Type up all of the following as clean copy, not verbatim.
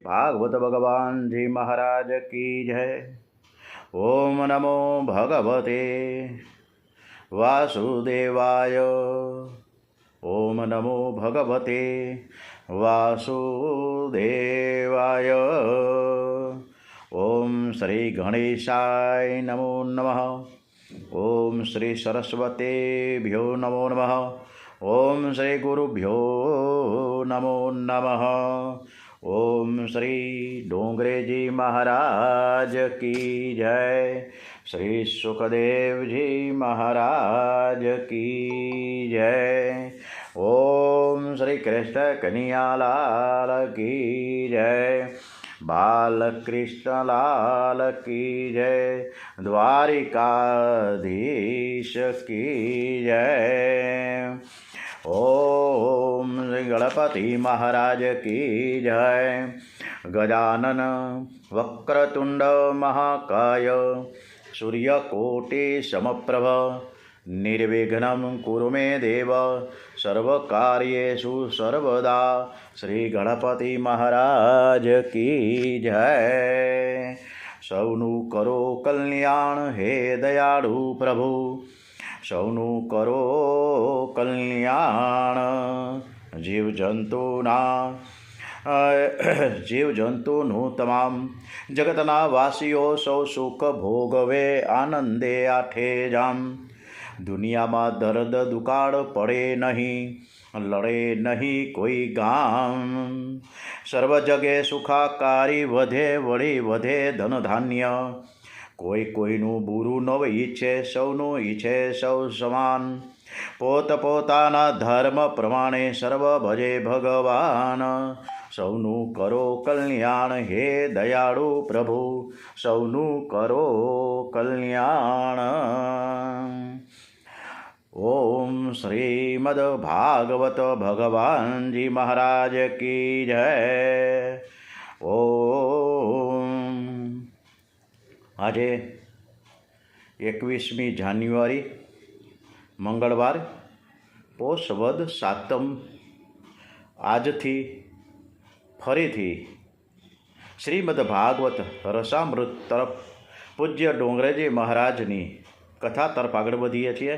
भागवत भगवान जी महाराज की जय। ओम नमो भगवते वासुदेवाय। ओम नमो भगवते वासुदेवाय। ओम श्री गणेशाय नमो नमः। ओम श्री सरस्वतेभ्यो नमो नमः। ओम श्री गुरुभ्यो नमो नमः। ओम श्री डोंगरे जी महाराज की जय। श्री सुखदेव जी महाराज की जय। ओम श्री कृष्ण कन्हैयालाल की जय। बाल कृष्ण लाल की जय। द्वारिकाधीश की जय। ओम श्री गणपति महाराज की जय। गजानन वक्रतुंड महाकाय सूर्यकोटि समप्रभ निर्विघ्नं कुरु मे देव सर्वकार्येषु सर्वदा। श्री गणपति महाराज की जय। सौनु करो कल्याण हे दयाळु प्रभु। सौनु करो कल्याण जीव जंतुनु तमाम जगतना वासीओ सौ सुख भोगवे आनंदे आठे जाम। दुनिया में दर्द दुकाळ पड़े नहीं लड़े नहीं कोई गाम। सर्व जगे सुखाकारी वधे वળી વધે ધન ધાન્ય। કોઈ કોઈનું બુરું ન ઈચ્છે સૌનું ઈચ્છે સૌ સમાન। પોતપોતાના ધર્મ પ્રમાણે સર્વ ભજે ભગવાન। સૌનું કરો કલ્યાણ હે દયાળુ પ્રભુ સૌનું કરો કલ્યાણ। ओम श्रीमद् भागवत भगवान जी महाराज की जय। ओम આજે 21મી જાન્યુઆરી મંગળવાર પોષ વદ સાતમ। આજથી ફરીથી શ્રીમદ્ ભાગવત રસામૃત તરફ પૂજ્ય ડોંગરેજી મહારાજની કથા તરફ આગળ વધીએ છીએ।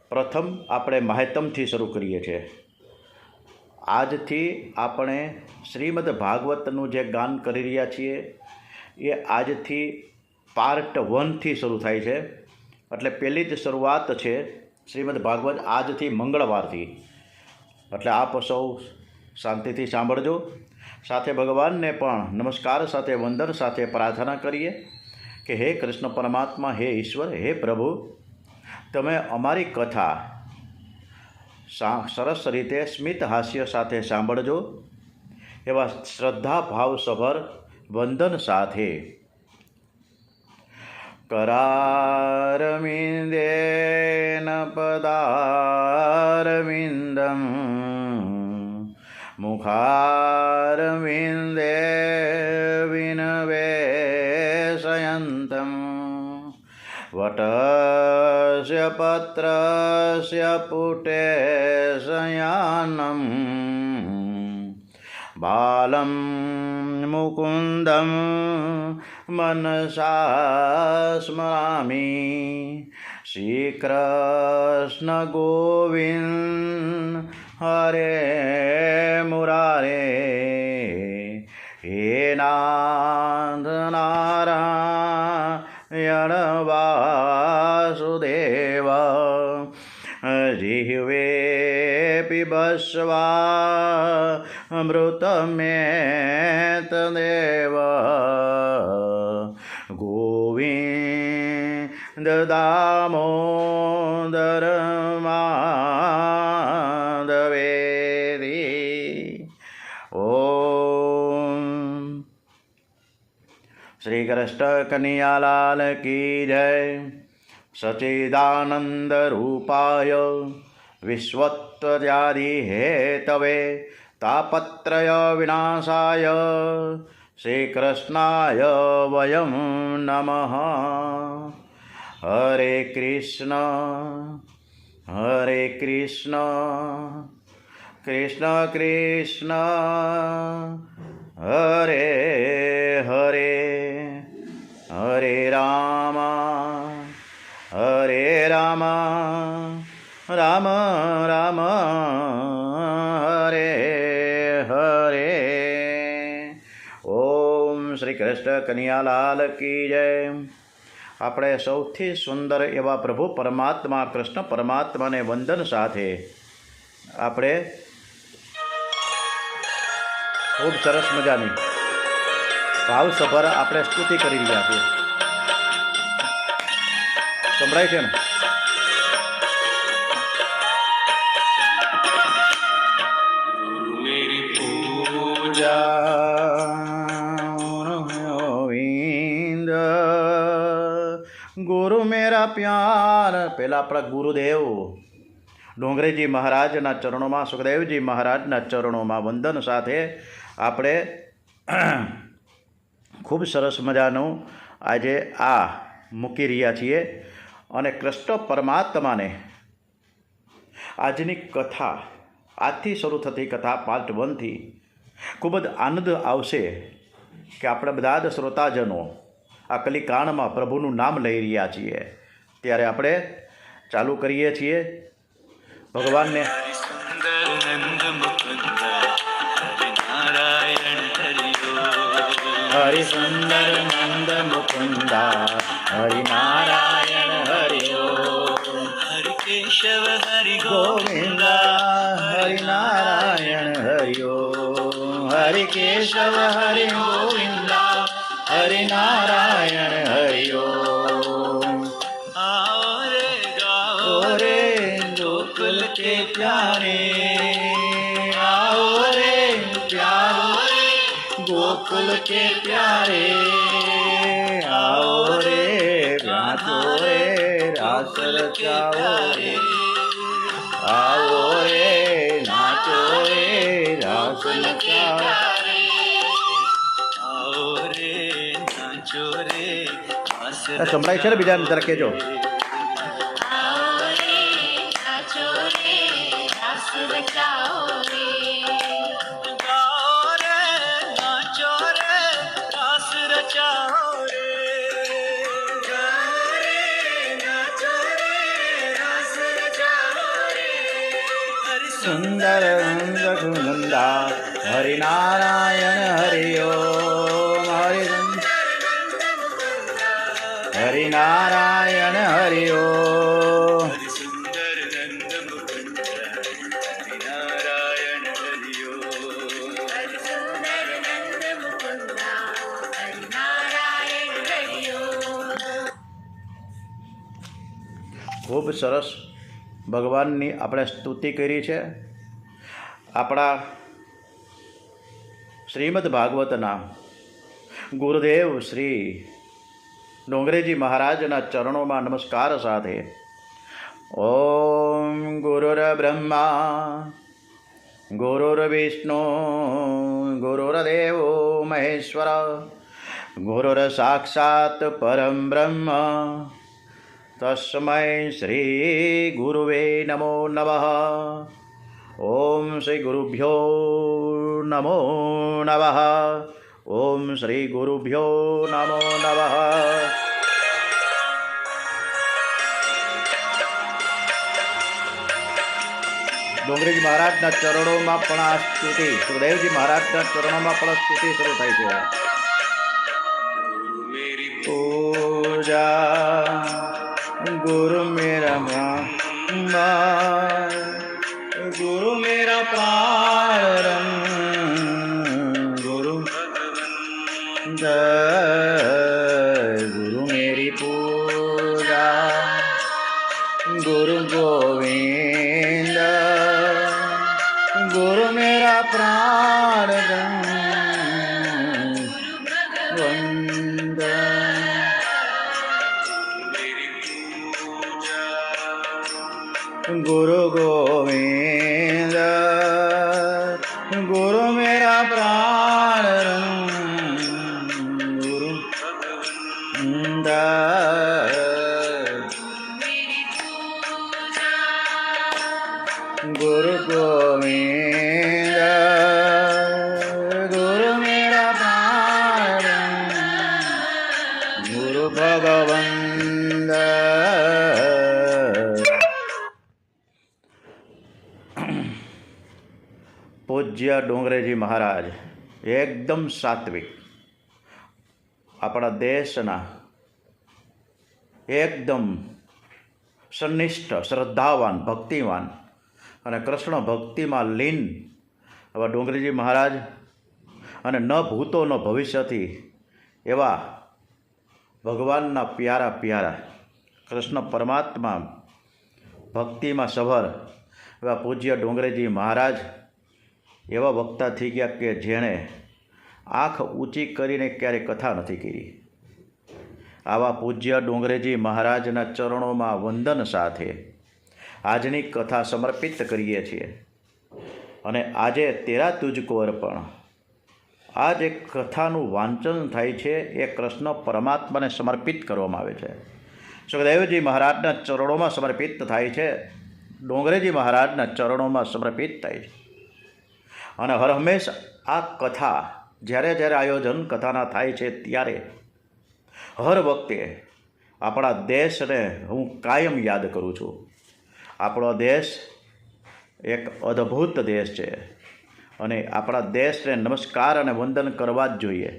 પ્રથમ આપણે માહિતમથી શરૂ કરીએ છીએ। આજથી આપણે શ્રીમદ્ ભાગવતનું જે ગાન કરી રહ્યા છીએ એ આજથી પાર્ટ 1 થી શરૂ થાય છે। એટલે પહેલી જ શરૂઆત છે શ્રીમદ્ ભાગવત આજથી મંગળવારથી। એટલે આપ સૌ શાંતિથી સાંભળજો। સાથે ભગવાનને પણ નમસ્કાર સાથે વંદન સાથે પ્રાર્થના કરીએ કે હે કૃષ્ણ પરમાત્મા, હે ઈશ્વર, હે પ્રભુ, તમે અમારી કથા સરસ રીતે સ્મિત હાસ્ય સાથે સાંભળજો। એવા શ્રદ્ધા ભાવસભર વંદન સાથે करारविन्देन पदारविन्दं मुखारविन्दे विनिवेशयन्तं वटस्य पत्रस्य पुटे शयानं बालं मुकुन्दं मनसा स्मरामि। श्रीकृष्ण गोविन्द हरे मुरारे हे नाथ नारायण वासुदेव। जिह्वे पिबस्वा अमृतमेतदेव। गोविन्द दामोदर माधवेति। ओम श्री कृष्ण कन्हैयालाल की जय। सच्चिदानंद रूपाय विश्वोत्पत्त्यादि हेतवे तापत्रय विनाशाय श्रीकृष्णाय वयं नमः। हरे कृष्ण कृष्ण कृष्ण હરે હરે હરે રામ રામ રામ હરે હરે. ઓમ શ્રી કૃષ્ણ કનૈયાલાલ કી જય. આપણે સૌથી સુંદર એવા પ્રભુ પરમાત્મા કૃષ્ણ પરમાત્માને વંદન સાથે આપણે ખૂબ સરસ મજાની ભાવસભર આપણે સ્તુતિ કરી રહ્યા છીએ. સંભળાય છે ને? ગોવિંદ ગુરુ મેરા પ્યાર. પહેલાં આપણા ગુરુદેવ ડોંગરેજી મહારાજના ચરણોમાં, સુખદેવજી મહારાજના ચરણોમાં વંદન સાથે આપણે ખૂબ સરસ મજાનું આજે આ મૂકી રહ્યા છીએ. અને કૃષ્ણ પરમાત્માને આજની કથા, આજથી શરૂ થતી કથા પાર્ટ 1 ખૂબ જ આનંદ આવશે કે આપણે બધા જ શ્રોતાજનો આ કલિકાળમાં પ્રભુનું નામ લઈ રહ્યા છીએ. ત્યારે આપણે ચાલુ કરીએ છીએ ભગવાનને. હરિ સુંદર નંદ મુકુંદા હરિ નારાયણ હરિ હરિ કેશવ હરિ ગોવિંદા હરિ નારાયણ હરિ હરિ કેશવ હરિ ગોવિંદા હરિ નારાયણ હરિ. आओ रे गोकुल के प्यारे, आओ रे प्यारे गोकुल के प्यारे, आओ रे नाचो रे रास रचाओ रे, आओ रे नाचो रे रास रचाओ, आओ रे नाचो रे रास. સંભળાય છે ને? બીજાને જરા કહેજો. સુંદર નંદા હરિ નારાયણ હરિ ઓમ હરિ નારાયણ હરિ ઓમ. ખૂબ સરસ ભગવાનની આપણે સ્તુતિ કરી છે. આપણા શ્રીમદ ભાગવતના ગુરુદેવ શ્રી ડોંગરેજી મહારાજના ચરણોમાં નમસ્કાર સાથે ઓમ ગુરુર બ્રહ્મા ગુરુર વિષ્ણુ ગુરુર્દેવો મહેશ્વર ગુરુર સાક્ષાત પરમ બ્રહ્મ તસ્મૈ શ્રી ગુરુવે નમો નમઃ. ઓમ શ્રી ગુરુભ્યો નમો નમઃ. ઓમ શ્રી ગુરુભ્યો નમો નમઃ. ડોંગરેજી મહારાજના ચરણોમાં પણ આ સ્તુતિ, સુખદેવજી મહારાજના ચરણોમાં પણ સ્તુતિ શરૂ થાય છે. પૂજા गुरु मेरा गुरु मेरा प्राण गुरु गुरु मेरी पूजा गुरु गोविंद गुरु मेरा प्राण वंद गुरु गोविंद गुरु मेरा प्राण गुरु गुरु गोविंद गुरु मेरा પૂજ્ય ડોંગરેજી મહારાજ એકદમ સાત્વિક, આપણા દેશના એકદમ સન્નિષ્ઠ, શ્રદ્ધાવાન, ભક્તિવાન અને કૃષ્ણ ભક્તિમાં લીન એવા ડોંગરેજી મહારાજ અને ન ભૂતો ન ભવિષ્યથી એવા ભગવાનના પ્યારા પ્યારા કૃષ્ણ પરમાત્મા ભક્તિમાં સભર એવા પૂજ્ય ડોંગરેજી મહારાજ એવા વક્તા થઈ ગયા કે જેણે આંખ ઊંચી કરીને ક્યારેય કથા નથી કરી. આવા પૂજ્ય ડોંગરેજી મહારાજના ચરણોમાં વંદન સાથે આજની કથા સમર્પિત કરીએ છીએ. અને આજે તેરા તુજકો અર્પણ, આ જે કથાનું વાંચન થાય છે એ કૃષ્ણ પરમાત્માને સમર્પિત કરવામાં આવે છે. સુખદેવજી મહારાજના ચરણોમાં સમર્પિત થાય છે, ડોંગરેજી મહારાજના ચરણોમાં સમર્પિત થાય છે. અને હર હંમેશ આ કથા જ્યારે જ્યારે આયોજન કથાના થાય છે ત્યારે હર વખતે આપણા દેશને હું કાયમ યાદ કરું છું. આપણો દેશ એક અદ્ભુત દેશ છે અને આપણા દેશને નમસ્કાર અને વંદન કરવા જ જોઈએ.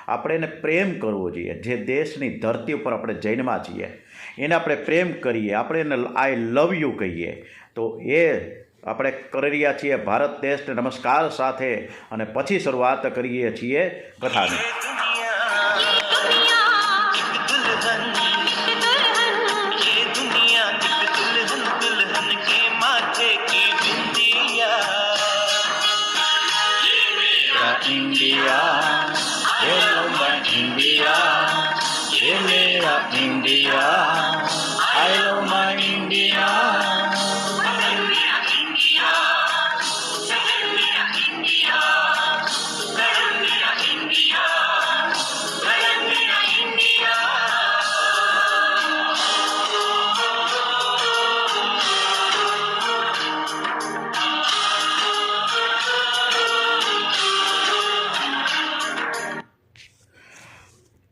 આપણે એને પ્રેમ કરવો જોઈએ. જે દેશની ધરતી ઉપર આપણે જન્મ્યા છીએ એને આપણે પ્રેમ કરીએ, આપણે એને આઈ લવ યુ કહીએ. તો એ આપણે કરી રહ્યા છીએ ભારત દેશને નમસ્કાર સાથે અને પછી શરૂઆત કરીએ છીએ કથાની. India, hello my India, ye mera India, I love my India.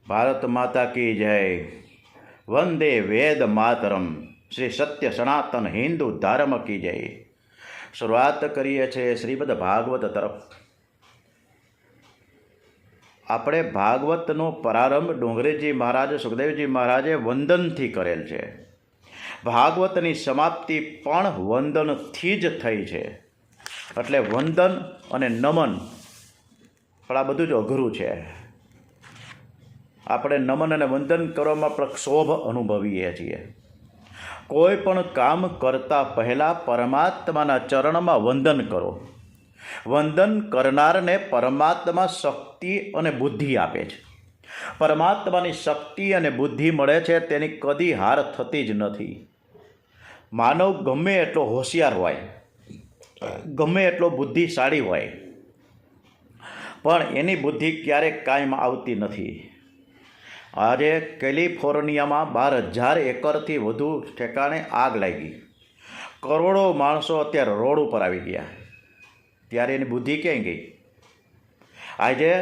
Bharat માતા કી જય, વંદે વેદ માતરમ, શ્રી સત્ય સનાતન હિન્દુ ધર્મ કી જય. શરૂઆત કરીએ છીએ શ્રીમદ ભાગવત તરફ. આપણે ભાગવતનો પ્રારંભ ડોંગરેજી મહારાજ, સુખદેવજી મહારાજે વંદનથી કરેલ છે. ભાગવતની સમાપ્તિ પણ વંદનથી જ થઈ છે. એટલે વંદન અને નમન પણ આ બધું જ અઘરું છે. આપણે નમન અને વંદન કરવામાં પણ ક્ષોભ અનુભવીએ છીએ. કોઈ પણ કામ કરતાં પહેલાં પરમાત્માના ચરણમાં વંદન કરો. વંદન કરનારને પરમાત્મા શક્તિ અને બુદ્ધિ આપે છે. પરમાત્માની શક્તિ અને બુદ્ધિ મળે છે તેની કદી હાર થતી જ નથી. માનવ ગમે એટલો હોશિયાર હોય, ગમે એટલો બુદ્ધિશાળી હોય, પણ એની બુદ્ધિ ક્યારેક કાયમ આવતી નથી. આજે કેલિફોર્નિયામાં 12,000 એકરથી વધુ ઠેકાણે આગ લાગી. કરોડો માણસો અત્યારે રોડ ઉપર આવી ગયા. ત્યારે એની બુદ્ધિ ક્યાંય ગઈ? આજે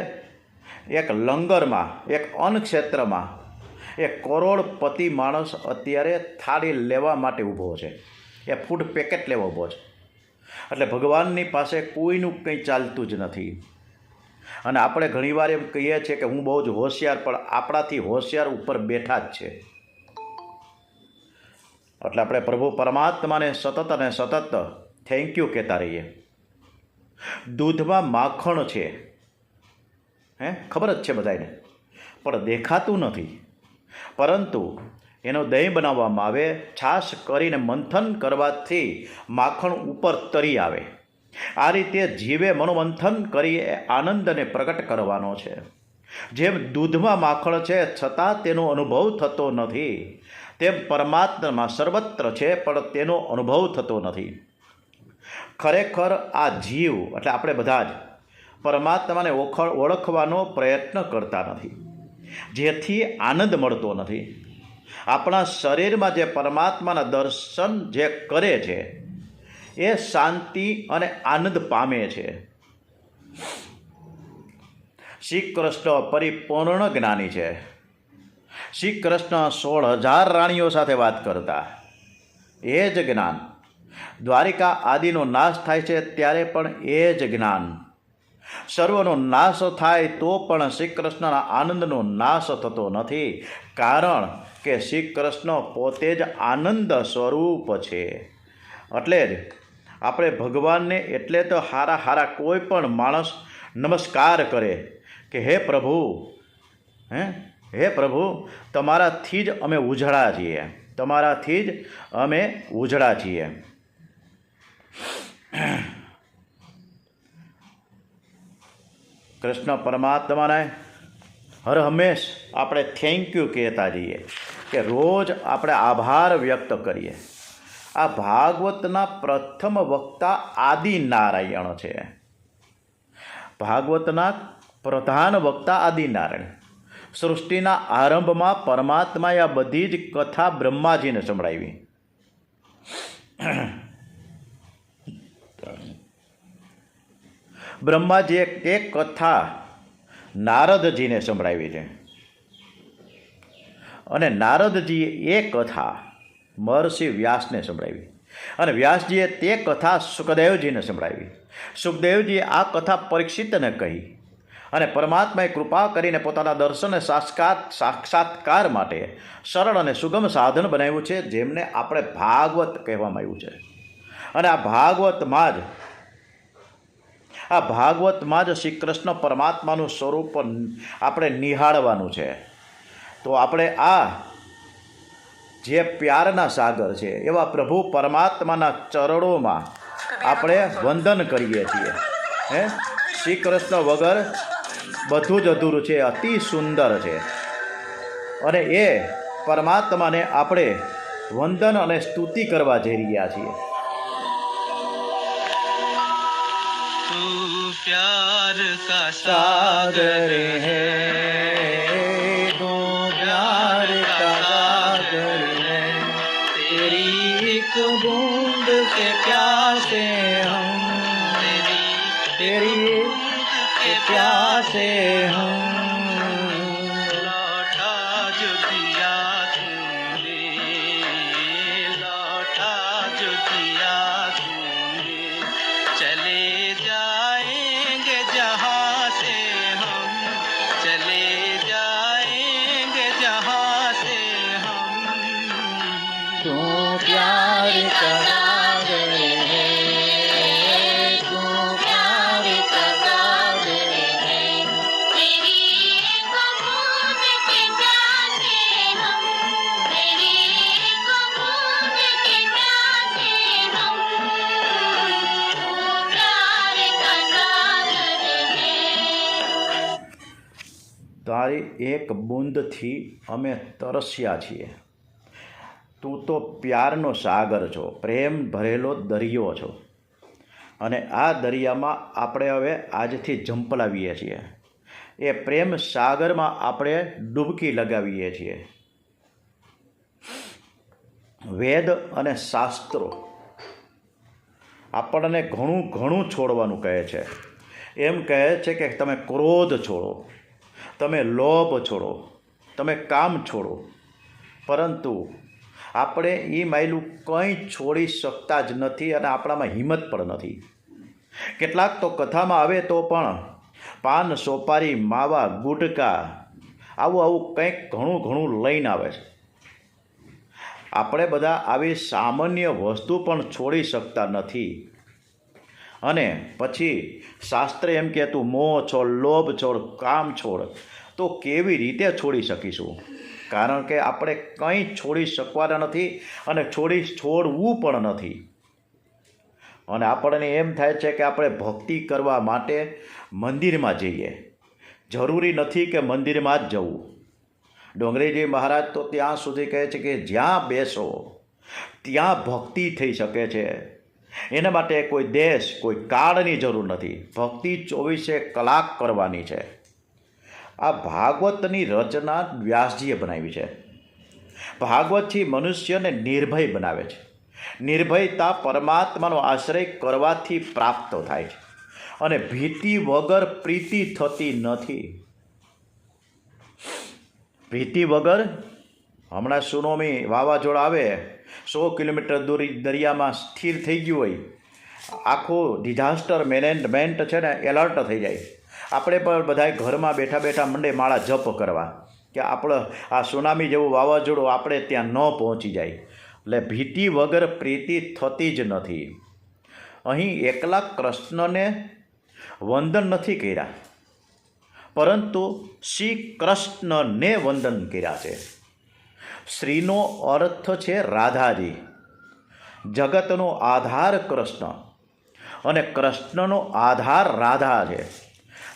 એક લંગરમાં, એક અન્ન ક્ષેત્રમાં એક કરોડપતિ માણસ અત્યારે થાળી લેવા માટે ઊભો છે, એ ફૂડ પેકેટ લેવા ઊભો છે. એટલે ભગવાનની પાસે કોઈનું કંઈ ચાલતું જ નથી. અને આપણે ઘણીવાર એમ કહીએ છીએ કે હું બહુ જ હોશિયાર, પણ આપણાથી હોશિયાર ઉપર બેઠા જ છે. એટલે આપણે પ્રભુ પરમાત્માને સતત અને સતત થેન્ક યુ કહેતા રહીએ. દૂધમાં માખણ છે, ખબર જ છે બધાને, પણ દેખાતું નથી. પરંતુ એનો દહીં બનાવવામાં આવે, છાશ કરીને મંથન કરવાથી માખણ ઉપર તરી આવે. આ રીતે જીવે મનોમંથન કરી આનંદને પ્રગટ કરવાનો છે. જેમ દૂધમાં માખણ છે છતાં તેનો અનુભવ થતો નથી, તેમ પરમાત્મા સર્વત્ર છે પણ તેનો અનુભવ થતો નથી. ખરેખર આ જીવ એટલે આપણે બધા જ પરમાત્માને ઓળખવાનો પ્રયત્ન કરતા નથી, જેથી આનંદ મળતો નથી. આપણા શરીરમાં જે પરમાત્માના દર્શન જે કરે છે એ શાંતિ અને આનંદ પામે છે. શ્રી કૃષ્ણ પરિપૂર્ણ જ્ઞાની છે. શ્રી કૃષ્ણ 16,000 રાણીઓ સાથે વાત કરતા. એ જ જ્ઞાન દ્વારિકા આદિનો નાશ થાય છે ત્યારે પણ એ જ જ્ઞાન સર્વનો નાશ થાય તો પણ શ્રી કૃષ્ણના આનંદનો નાશ થતો નથી, કારણ કે શ્રી કૃષ્ણ પોતે જ આનંદ સ્વરૂપ છે. એટલે જ આપણે ભગવાનને એટલે તો હારા કોઈ પણ માણસ નમસ્કાર કરે કે હે પ્રભુ, હે પ્રભુ, તમારાથી જ અમે ઉજળા છીએ, તમારાથી જ અમે ઉજળા છીએ. કૃષ્ણ પરમાત્માને હર હંમેશ આપણે થેન્ક યુ કહેતા જઈએ, કે રોજ આપણે આભાર વ્યક્ત કરીએ. આ ભાગવતના પ્રથમ વક્તા આદિનારાયણ છે. ભાગવતના પ્રધાન વક્તા આદિનારાયણ. સૃષ્ટિના આરંભમાં પરમાત્માએ આ બધી જ કથા બ્રહ્માજીને સંભળાવી. બ્રહ્માજીએ એક કથા નારદજીને સંભળાવી છે, અને નારદજીએ એ કથા મહર્ષિ વ્યાસને સંભળાવી, અને વ્યાસજીએ તે કથા સુખદેવજીને સંભળાવી. સુખદેવજીએ આ કથા પરીક્ષિતને કહી, અને પરમાત્માએ કૃપા કરીને પોતાના દર્શન સાક્ષાત્કાર માટે સરળ અને સુગમ સાધન બનાવ્યું છે, જેમને આપણે ભાગવત કહેવામાં આવ્યું છે. અને આ ભાગવતમાં જ શ્રી કૃષ્ણ પરમાત્માનું સ્વરૂપ આપણે નિહાળવાનું છે. તો આપણે આ જે પ્યારના સાગર છે એવા પ્રભુ પરમાત્માના ચરણોમાં આપણે વંદન કરીએ છીએ. શ્રી કૃષ્ણ વગર બધું જ અધૂરું છે, અતિ સુંદર છે. અને એ પરમાત્માને આપણે વંદન અને સ્તુતિ કરવા જઈ રહ્યા છીએ. प्यार का सागर है, तो प्यार का सागर है, तेरी एक बूंद के प्यासे हम, तेरी के प्यासे हम. लौटा जो दिया तूने, लौटा जो दिया तूने, चले जाएंगे जहाँ से हम, चले जाएंगे जहाँ से हम. तू प्यार का सागर है, तू प्यार का सागर है, तेरी एक बूंद के प्यासे हम, तेरी एक बूंद के प्यासे हम. तू प्यार का सागर है. તારી એક બૂંદથી અમે તરસ્યા છીએ. તું તો પ્યારનો સાગર છો, પ્રેમ ભરેલો દરિયો છો. અને આ દરિયામાં આપણે હવે આજથી ઝંપલાવીએ છીએ. એ પ્રેમ સાગરમાં આપણે ડૂબકી લગાવીએ છીએ. વેદ અને શાસ્ત્રો આપણને ઘણું છોડવાનું કહે છે. એમ કહે છે કે તમે ક્રોધ છોડો, તમે લોભ છોડો, તમે કામ છોડો. પરંતુ આપણે એ માયલું કંઈ છોડી શકતા જ નથી, અને આપણામાં હિંમત પણ નથી. કેટલાક તો કથામાં આવે તો પણ પાન, સોપારી, માવા, ગુટકા આવું કંઈક ઘણું લઈને આવે છે. આપણે બધા આવી સામાન્ય વસ્તુ પણ છોડી શકતા નથી. અને પછી શાસ્ત્ર એમ કહેતું મોહ છોડ, લોભ છોડ, કામ છોડ. તો કેવી રીતે છોડી શકીશું? કારણ કે આપણે કંઈ છોડી શકવાના નથી, અને છોડવું પણ નથી. અને આપણને એમ થાય છે કે આપણે ભક્તિ કરવા માટે મંદિરમાં જઈએ. જરૂરી નથી કે મંદિરમાં જ જવું. ડોંગરેજી મહારાજ તો ત્યાં સુધી કહે છે કે જ્યાં બેસો ત્યાં ભક્તિ થઈ શકે છે. એના માટે કોઈ દેશ, કોઈ કાળની જરૂર નથી. ભક્તિ 24 કલાક કરવાની છે. આ ભાગવતની રચના વ્યાસજીએ બનાવી છે. ભાગવતથી મનુષ્યને નિર્ભય બનાવે છે. નિર્ભયતા પરમાત્માનો આશ્રય કરવાથી પ્રાપ્ત થાય છે, અને ભીતિ વગર પ્રીતિ થતી નથી. ભીતિ વગર હમણાં સુનામી વાવાઝોડા આવે, 100 કિલોમીટર દૂર દરિયામાં સ્થિર થઈ ગયું હોય, આખું ડિઝાસ્ટર મેનેજમેન્ટ છે ને એલર્ટ થઈ જાય. આપણે પણ બધાય ઘરમાં બેઠા બેઠા મંડે માળા જપ કરવા કે આપણે આ સુનામી જેવું વાવાઝોડું આપણે ત્યાં ન પહોંચી જાય. એટલે ભીતિ વગર પ્રીતિ થતી જ નથી. અહીં એકલા કૃષ્ણને વંદન નથી કર્યા, પરંતુ શ્રી કૃષ્ણને વંદન કર્યા છે. શ્રીનો અર્થ છે રાધાજી. જગતનો આધાર કૃષ્ણ અને કૃષ્ણનો આધાર રાધા છે.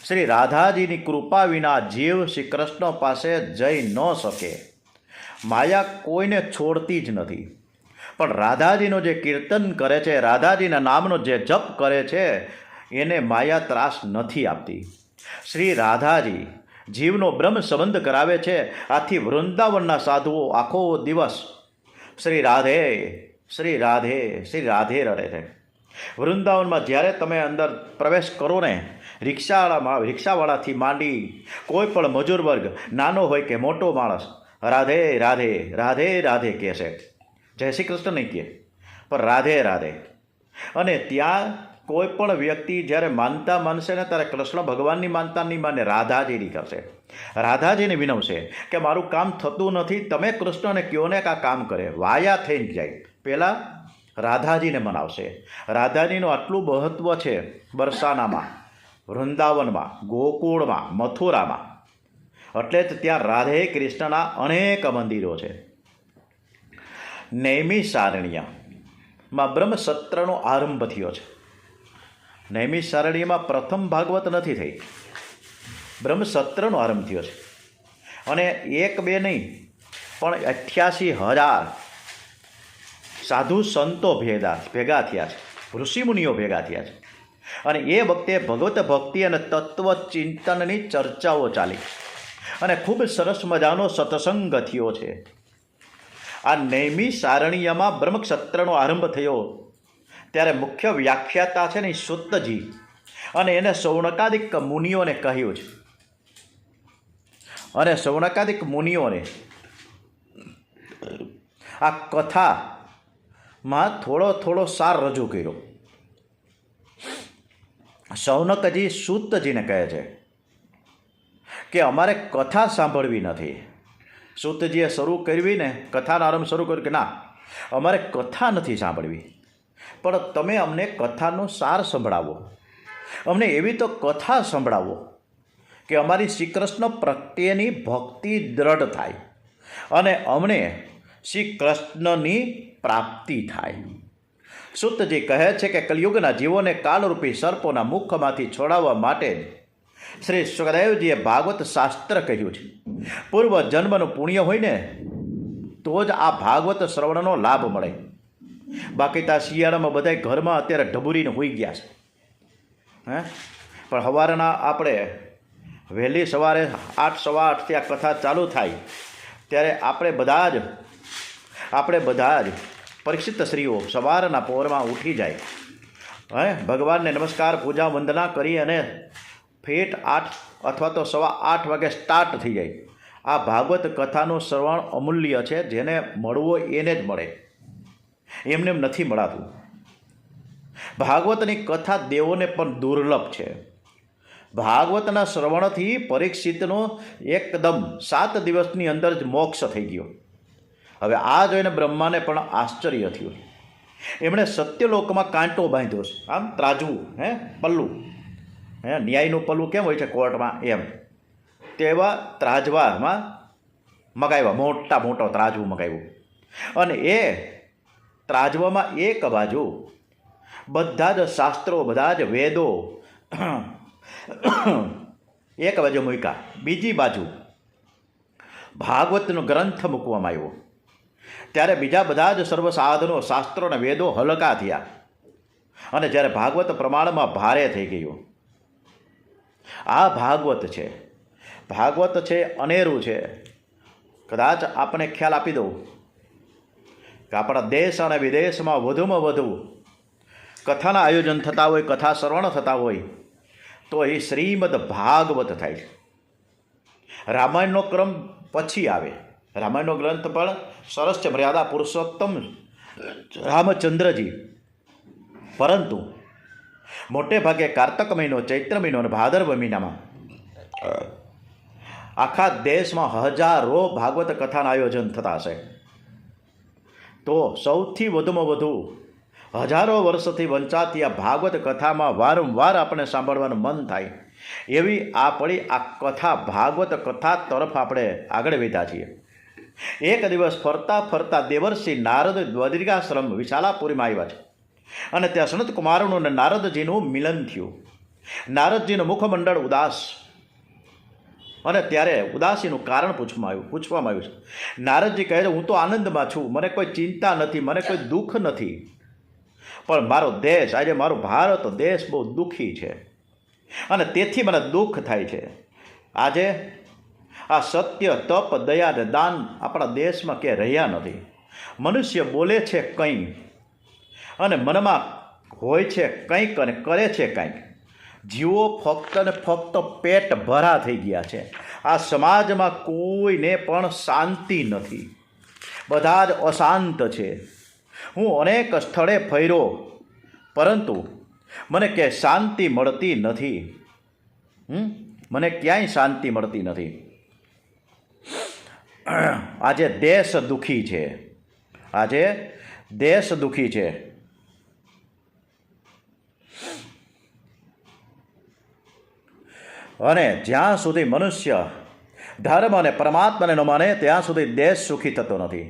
શ્રી રાધાજીની કૃપા વિના જીવ શ્રી કૃષ્ણ પાસે જઈ ન શકે. માયા કોઈને છોડતી જ નથી, પણ રાધાજીનો જે કીર્તન કરે છે, રાધાજીના નામનો જે જપ કરે છે, એને માયા ત્રાસ નથી આપતી. શ્રી રાધાજી જીવનો બ્રહ્મ સંબંધ કરાવે છે. આથી વૃંદાવનના સાધુઓ આખો દિવસ શ્રી રાધે શ્રી રાધે શ્રી રાધે રડે છે. વૃંદાવનમાં જ્યારે તમે અંદર પ્રવેશ કરો ને, રિક્ષાવાળાથી માંડી કોઈ પણ મજૂર વર્ગ, નાનો હોય કે મોટો માણસ, રાધે રાધે રાધે રાધે કહે છે. જય શ્રી કૃષ્ણ નહીં કહે, પણ રાધે રાધે. અને ત્યાં કોઈ પણ વ્યક્તિ જ્યારે માનતા માનશે ને, ત્યારે કૃષ્ણ ભગવાનની માનતા નહીં માને, રાધાજીની કરશે. રાધાજીને વિનવશે કે મારું કામ થતું નથી, તમે કૃષ્ણને કહો ને કે આ કામ કરે. વાયા થઈને જાય. પહેલાં રાધાજીને મનાવશે. રાધાજીનું આટલું મહત્ત્વ છે બરસાનામાં, વૃંદાવનમાં, ગોકુળમાં, મથુરામાં. એટલે જ ત્યાં રાધે કૃષ્ણના અનેક મંદિરો છે. નૈમિષારણ્યમાં બ્રહ્મસત્રનો આરંભ થયો છે. નૈમિષારણ્યમાં પ્રથમ ભાગવત નથી થઈ, બ્રહ્મસત્રનો આરંભ થયો છે. અને એક બે નહીં, પણ 88,000 સાધુ સંતો ભેગા થયા છે, ઋષિમુનિઓ ભેગા થયા છે. અને એ વખતે ભગવત ભક્તિ અને તત્વચિંતનની ચર્ચાઓ ચાલી અને ખૂબ સરસ મજાનો સત્સંગ થયો છે. આ નૈમિષારણ્યમાં બ્રહ્મસત્રનો આરંભ થયો ત્યારે મુખ્ય વ્યાખ્યાતા છે ને સુતજી, અને એને સૌનકાદિક મુનિઓને કહ્યું છે. અને સૌનકાદિક મુનિઓને આ કથામાં થોડો સાર રજૂ કર્યો. સૌનકજી સૂતજીને કહે છે કે અમારે કથા સાંભળવી નથી. સૂતજીએ શરૂ કરવી ને, કથાનો આરંભ શરૂ કર્યો કે ના, અમારે કથા નથી સાંભળવી, પણ તમે અમને કથાનો સાર સંભળાવો. અમને એવી તો કથા સંભળાવો કે અમારી શ્રી કૃષ્ણ પ્રત્યેની ભક્તિ દ્રઢ થાય અને અમને શ્રી કૃષ્ણની પ્રાપ્તિ થાય. સૂતજી કહે છે કે કલિયુગના જીવોને કાળરૂપી સર્પોના મુખમાંથી છોડાવવા માટે શ્રી સુખદેવજીએ ભાગવત શાસ્ત્ર કહ્યું છે. પૂર્વ જન્મનું પુણ્ય હોય ને તો જ આ ભાગવત શ્રવણનો લાભ મળે. બાકી ત્યાં શિયાળામાં બધા ઘરમાં અત્યારે ઢબુરીને હોઈ ગયા છે. પણ સવારના આપણે વહેલી સવારે 8, સવા 8થી આ કથા ચાલુ થાય ત્યારે આપણે બધા જ પરીક્ષિત શ્રીઓ સવારના પહોરમાં ઉઠી જાય, ભગવાનને નમસ્કાર, પૂજા, વંદના કરી અને ફેટ 8 અથવા તો સવા 8 વાગે સ્ટાર્ટ થઈ જાય. આ ભાગવત કથાનું શ્રવણ અમૂલ્ય છે. જેને મળવો એને જ મળે, એમને નથી મળાતું. ભાગવતની કથા દેવોને પણ દુર્લભ છે. ભાગવતના શ્રવણથી પરીક્ષિતનો એકદમ 7 દિવસની અંદર જ મોક્ષ થઈ ગયો. હવે આ જોઈને બ્રહ્માને પણ આશ્ચર્ય થયું. એમણે સત્યલોકમાં કાંટો બાંધ્યો છે, આમ ત્રાજવું, પલ્લું, ન્યાયનું પલ્લું કેમ હોય છે કોર્ટમાં, એમ તેવા ત્રાજવામાં મગાવ્યા, મોટો ત્રાજવું મગાવ્યું. અને એ ત્રાજવામાં એક બાજુ બધા જ શાસ્ત્રો, બધા જ વેદો એક બાજુ મૂક્યા, બીજી બાજુ ભાગવતનો ગ્રંથ મૂકવામાં આવ્યો. ત્યારે બીજા બધા જ સર્વ સાધનો, શાસ્ત્રો અને વેદો હલકા થયા અને જ્યારે ભાગવત પ્રમાણમાં ભારે થઈ ગયું. આ ભાગવત છે, અનેરું છે. કદાચ આપણે ખ્યાલ આપી દઉં કે આપણા દેશ અને વિદેશમાં વધુમાં વધુ કથાના આયોજન થતા હોય, કથા શ્રવણ થતા હોય તો એ શ્રીમદ ભાગવત થાય છે. રામાયણનો ક્રમ પછી આવે. રામાયણનો ગ્રંથ પણ સરસ છે, મર્યાદા પુરુષોત્તમ રામચંદ્રજી, પરંતુ મોટે ભાગે કારતક મહિનો, ચૈત્ર મહિનો અને ભાદરવ મહિનામાં આખા દેશમાં હજારો ભાગવત કથાના આયોજન થતા હશે. તો સૌથી વધુમાં વધુ હજારો વર્ષોથી વંચાતી આ ભાગવત કથામાં વારંવાર આપણે સાંભળવાનું મન થાય એવી આપણી આ કથા, ભાગવત કથા તરફ આપણે આગળ વધ્યા છીએ. એક દિવસ ફરતા ફરતા દેવર્ષિ નારદ બદ્રિકાશ્રમ વિશાલાપુરીમાં આવ્યા છે અને ત્યાં સનત કુમારનું અને નારદજીનું મિલન થયું. નારદજીનું મુખમંડળ ઉદાસ અને ત્યારે ઉદાસીનું કારણ પૂછવામાં આવ્યું છે. નારદજી કહે છે, હું તો આનંદમાં છું, મને કોઈ ચિંતા નથી, મને કોઈ દુઃખ નથી, પણ મારો દેશ, આજે મારો ભારત દેશ બહુ દુઃખી છે અને તેથી મને દુઃખ થાય છે. આજે આ સત્ય, તપ, દયા અને દાન આપણા દેશમાં કે રહ્યા નથી. મનુષ્ય બોલે છે કંઈ અને મનમાં હોય છે કંઈક અને કરે છે કંઈક. જીવો ફક્ત ને ફક્ત પેટ ભરા થઈ ગયા છે. આ સમાજમાં કોઈને પણ શાંતિ નથી, બધા જ અશાંત છે. હું અનેક સ્થળે ફર્યો પરંતુ મને ક્યાંય શાંતિ મળતી નથી. મને ક્યાંય શાંતિ મળતી નથી. આજે દેશ દુઃખી છે, આજે દેશ દુઃખી છે. અને જ્યાં સુધી મનુષ્ય ધર્મ અને પરમાત્માને ન માને ત્યાં સુધી દેશ સુખી થતો નથી.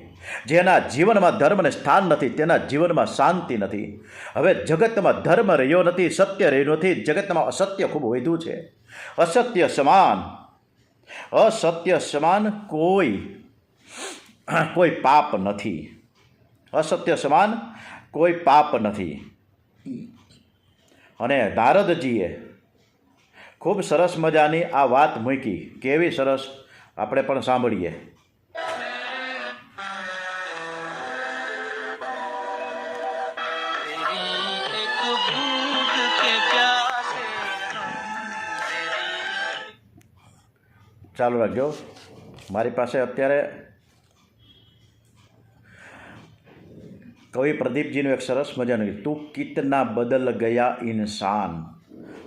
જેના જીવનમાં ધર્મને સ્થાન નથી તેના જીવનમાં શાંતિ નથી. હવે જગતમાં ધર્મ રહ્યો નથી, સત્ય રહ્યું નથી, જગતમાં અસત્ય ખૂબ વધ્યું છે. અસત્ય સમાન કોઈ પાપ નથી. અસત્ય સમાન કોઈ પાપ નથી. અને નારદજીએ ખૂબ સરસ મજાની આ વાત મૂકી. કેવી સરસ, આપણે પણ સાંભળીએ. ચાલુ રાખજો. મારી પાસે અત્યારે કવિ પ્રદીપજીનું એક સરસ મજાનું ગીત, તું કિતના બદલ ગયા ઇન્સાન,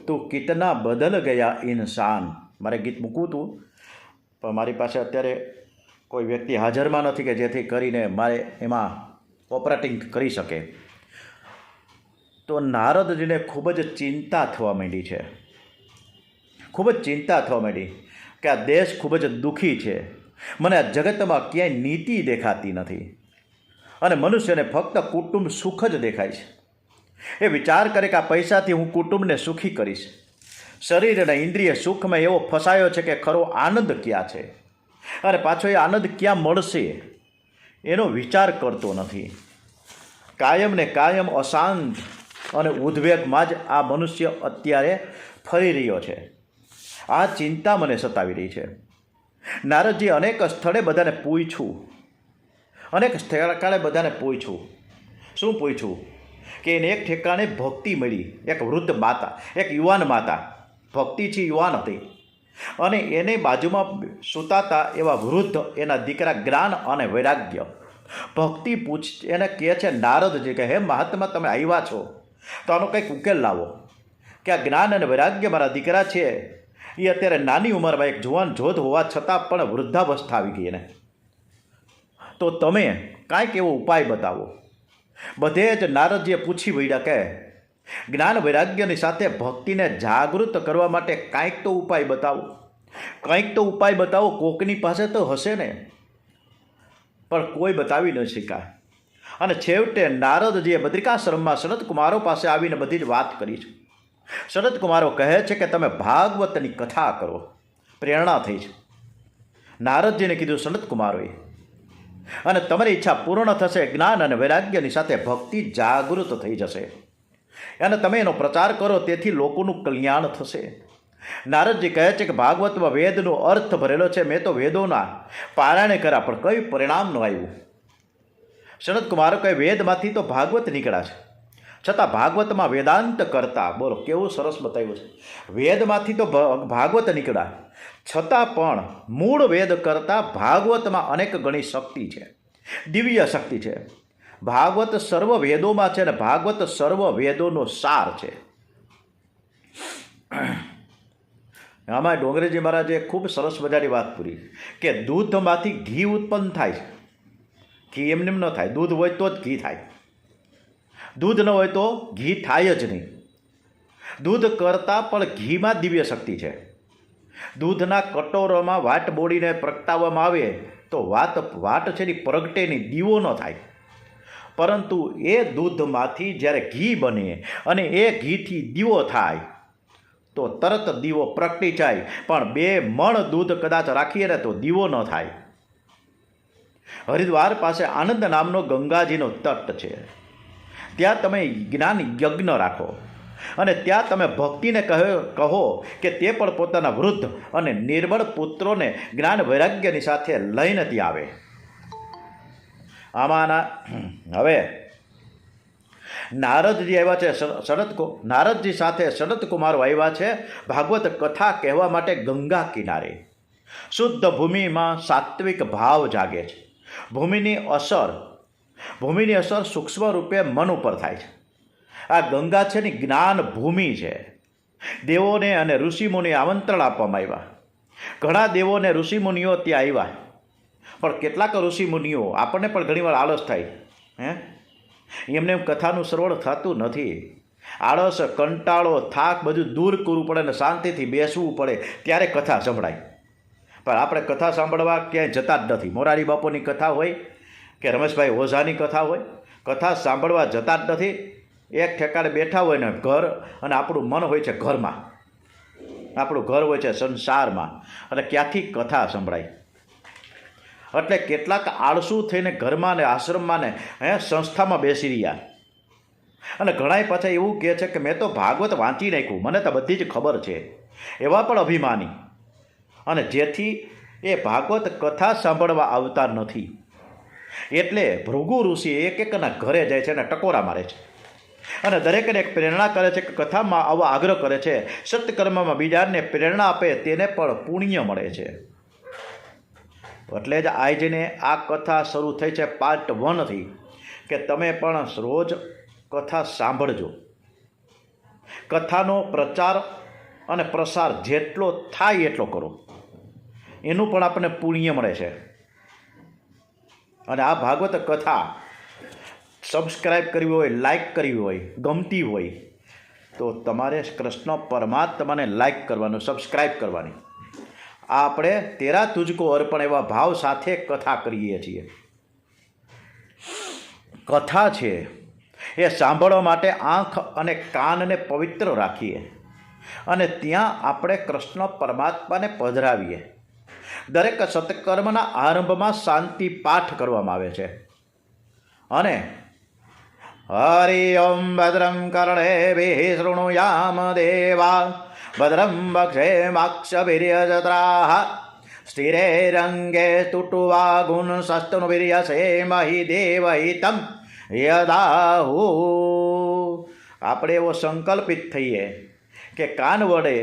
તું કિતના બદલ ગયા ઇન્સાન. મારે ગીત મૂકવું હતું પણ મારી પાસે અત્યારે કોઈ વ્યક્તિ હાજરમાં નથી કે જેથી કરીને મારે એમાં ઓપરેટિંગ કરી શકે. તો નારદજીને ખૂબ જ ચિંતા થવા માંડી છે, ખૂબ જ ચિંતા થવા માંડી કે આ દેશ ખૂબ જ દુઃખી છે. મને આ જગતમાં ક્યાંય નીતિ દેખાતી નથી અને મનુષ્યને ફક્ત કુટુંબ સુખ જ દેખાય છે. એ વિચાર કરે કે આ પૈસાથી હું કુટુંબને સુખી કરીશ. શરીર અને ઇન્દ્રિય સુખમાં એવો ફસાયો છે કે ખરો આનંદ ક્યાં છે અને પાછો એ આનંદ ક્યાં મળશે એનો વિચાર કરતો નથી. કાયમ ને કાયમ અશાંત અને ઉદ્વેગમાં જ આ મનુષ્ય અત્યારે ફરી રહ્યો છે. આ ચિંતા મને સતાવી રહી છે. નારદજી અનેક સ્થળે બધાને પૂછ્યું, અનેક ઠેકાણે બધાને પૂછ્યું. શું પૂછ્યું? કે એને એક ઠેકાણે ભક્તિ મળી, એક વૃદ્ધ માતા, એક યુવાન માતા, ભક્તિથી યુવાન હતી અને એને બાજુમાં સૂતાતા એવા વૃદ્ધ એના દીકરા જ્ઞાન અને વૈરાગ્ય. ભક્તિ એને કહે છે નારદજી કે હે મહાત્મા, તમે આવ્યા છો તો આનો કંઈક ઉકેલ લાવો કે આ જ્ઞાન અને વૈરાગ્ય મારા દીકરા છે એ અત્યારે નાની ઉંમરમાં એક જુવાન જોધ હોવા છતાં પણ વૃદ્ધાવસ્થા આવી ગઈ એને, તો તમે કાંઈક એવો ઉપાય બતાવો. બધે જ નારદજીએ પૂછી વળ્યા કે જ્ઞાન વૈરાગ્યની સાથે ભક્તિને જાગૃત કરવા માટે કાંઈક તો ઉપાય બતાવો, કંઈક તો ઉપાય બતાવો, કોકની પાસે તો હશે ને. પણ કોઈ બતાવી ન શક્યા અને છેવટે નારદજીએ બદ્રિકાશ્રમમાં સનત કુમારો પાસે આવીને બધી જ વાત કરી છે. સનત કુમારો કહે છે કે તમે ભાગવતની કથા કરો. પ્રેરણા થઈ છે. નારદજીને કીધું સનત કુમારોએ, અને તમારી ઈચ્છા પૂર્ણ થશે. જ્ઞાન અને વૈરાગ્યની સાથે ભક્તિ જાગૃત થઈ જશે અને તમે એનો પ્રચાર કરો, તેથી લોકોનું કલ્યાણ થશે. નારદજી કહે છે કે ભાગવતમાં વેદનો અર્થ ભરેલો છે. મેં તો વેદોના પારાયણ કર્યા પણ કઈ પરિણામ ન આવ્યું. સનત કુમારો કહે વેદમાંથી તો ભાગવત નીકળ્યા છે, છતાં ભાગવતમાં વેદાંત કરતા, બોલો કેવું સરસ બતાવ્યું છે. વેદમાંથી તો ભાગવત નીકળ્યા છતાં પણ મૂળ વેદ કરતાં ભાગવતમાં અનેક ગણી શક્તિ છે, દિવ્ય શક્તિ છે. ભાગવત સર્વ વેદોમાં છે અને ભાગવત સર્વ વેદોનો સાર છે. આમાં ડોંગરેજી મહારાજે ખૂબ સરસ મજાની વાત પૂરી કે દૂધમાંથી ઘી ઉત્પન્ન થાય. ઘી એમને એમ ન થાય, દૂધ હોય તો જ ઘી થાય. દૂધ ન હોય તો ઘી થાય જ નહીં. દૂધ કરતાં પણ ઘીમાં દિવ્ય શક્તિ છે. દૂધના કટોરામાં વાટ બોડીને પ્રગટાવવામાં આવે તો વાટ છે ની પ્રગટે નહીં, દીવો ન થાય. પરંતુ એ દૂધમાંથી જ્યારે ઘી બને અને એ ઘીથી દીવો થાય તો તરત દીવો પ્રગટી જાય. પણ 2 મણ દૂધ કદાચ રાખીએ ને તો દીવો ન થાય. હરિદ્વાર પાસે આનંદ નામનો ગંગાજીનો તટ છે. ત્યાં તમે જ્ઞાન યજ્ઞ રાખો અને ત્યાં તમે ભક્તિને કહો કે તે પણ પોતાના વૃદ્ધ અને નિર્બળ પુત્રોને જ્ઞાન વૈરાગ્યની સાથે લઈને ત્યાં આવે. આમાંના હવે નારદજી આવ્યા છે. નારદજી સાથે શરદ કુમારો આવ્યા છે ભાગવત કથા કહેવા માટે ગંગા કિનારે. શુદ્ધ ભૂમિમાં સાત્વિક ભાવ જાગે છે. ભૂમિની અસર સૂક્ષ્મ રૂપે મન ઉપર થાય છે. આ ગંગા છે ને જ્ઞાન ભૂમિ છે. દેવોને અને ઋષિમુનિ આમંત્રણ આપવામાં આવ્યા. ઘણા દેવોને ઋષિમુનિઓ ત્યાં આવ્યા. પણ કેટલાક ઋષિમુનિઓ આપણને પણ ઘણીવાર આળસ થાય એમને એમ કથાનું શ્રવણ થતું નથી. આળસ, કંટાળો, થાક બધું દૂર કરવું પડે ને શાંતિથી બેસવું પડે ત્યારે કથા સંભળાય. પણ આપણે કથા સાંભળવા ક્યાંય જતા જ નથી. મોરારી બાપુની કથા હોય કે રમેશભાઈ ઓઝાની કથા હોય, કથા સાંભળવા જતા જ નથી. એક ઠેકાણે બેઠા હોય ને ઘર અને આપણું મન હોય છે ઘરમાં, આપણું ઘર હોય છે સંસારમાં, અને ક્યાંથી કથા સંભળાય. એટલે કેટલાક આળસુ થઈને ઘરમાં ને આશ્રમમાં ને સંસ્થામાં બેસી રહ્યા. અને ઘણાય પાછા એવું કહે છે કે મેં તો ભાગવત વાંચી નાખ્યું, મને તો બધી જ ખબર છે. એવા પણ અભિમાની, અને જેથી એ ભાગવત કથા સાંભળવા આવતા નથી. એટલે ભૃગુ ઋષિ એકના ઘરે જાય છે અને ટકોરા મારે છે અને દરેકને એક પ્રેરણા કરે છે કે કથામાં આવા આગ્રહ કરે છે. સત્કર્મમાં બીજાને પ્રેરણા આપે તેને પણ પુણ્ય મળે છે. એટલે જ આજને આ કથા શરૂ થઈ છે પાર્ટ 1થી કે તમે પણ રોજ કથા સાંભળજો. કથાનો પ્રચાર અને પ્રસાર જેટલો થાય એટલો કરો, એનું પણ આપણને પુણ્ય મળે છે. અને આ ભાગવત કથા સબસ્ક્રાઈબ કરવી હોય, લાઈક કરવી હોય, ગમતી હોય તો તમારે કૃષ્ણ પરમાત્માને લાઈક કરવાનું, સબસ્ક્રાઈબ કરવાની. આ આપણે તેરા તુજકો અર્પણ એવા ભાવ સાથે કથા કરીએ છીએ. કથા છે એ સાંભળવા માટે આંખ અને કાનને પવિત્ર રાખીએ અને ત્યાં આપણે કૃષ્ણ પરમાત્માને પધરાવીએ. દરેક સત્કર્મના આરંભમાં શાંતિ પાઠ કરવામાં આવે છે. અને હરિ ઓમ ભદ્રં કર્ણેભિઃ શૃણુયામ દેવા ભદ્રં વક્ષેમાક્ષભિર્યજત્રાઃ સ્થિરૈરંગે તુટુવાગુંસસ્તનુર્યસેમહિ દેવહિतं યદાહુ. આપણે એવો સંકલ્પિત થઈએ કે કાન વડે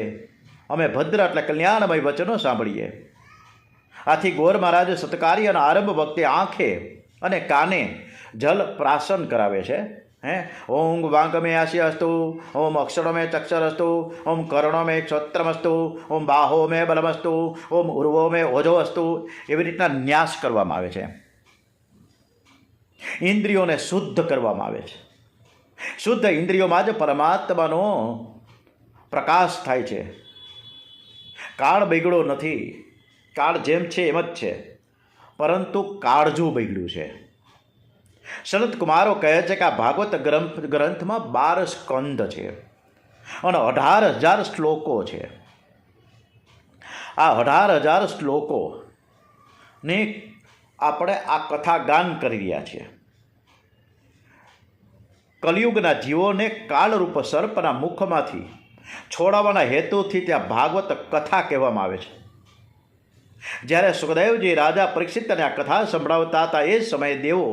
અમે ભદ્ર એટલે કલ્યાણમય વચનો સાંભળીએ. આથી ગોર મહારાજ સત્કાર્યના આરંભ વખતે આંખે અને કાને જલ પ્રાશન કરાવે છે. ઓમ વાંકમે આસ્ય અસ્તુ, ઓમ અક્ષરો મેં ચક્ષર અસ્તુ, ઓમ કર્ણો મેં ક્ષોત્રમસ્તુ, ઓમ બાહો મેં બલમસ્તુ, ઓમ ઉર્વો મેં ઓજો અસ્તુ. એવી રીતના ન્યાસ કરવામાં આવે છે. ઇન્દ્રિયોને શુદ્ધ કરવામાં આવે છે. શુદ્ધ ઇન્દ્રિયોમાં જ પરમાત્માનો પ્રકાશ થાય છે. કાળ બગડ્યો નથી, કાળ જેમ છે એમ જ છે, પરંતુ કાળજું બગડ્યું છે. સનત કુમારો કહે છે કે આ ભાગવત ગ્રંથમાં 12 સ્કંદ છે અને 18,000 શ્લોકો છે. આ 18,000 શ્લોકોની આપણે આ કથા ગાન કરી રહ્યા છીએ. કલિયુગના જીવોને કાળરૂપ સર્પના મુખમાંથી છોડાવવાના હેતુથી ત્યાં ભાગવત કથા કહેવામાં આવે છે. જ્યારે સુખદેવજી રાજા પરીક્ષિતને આ કથા સંભળાવતા હતા એ સમયે દેવો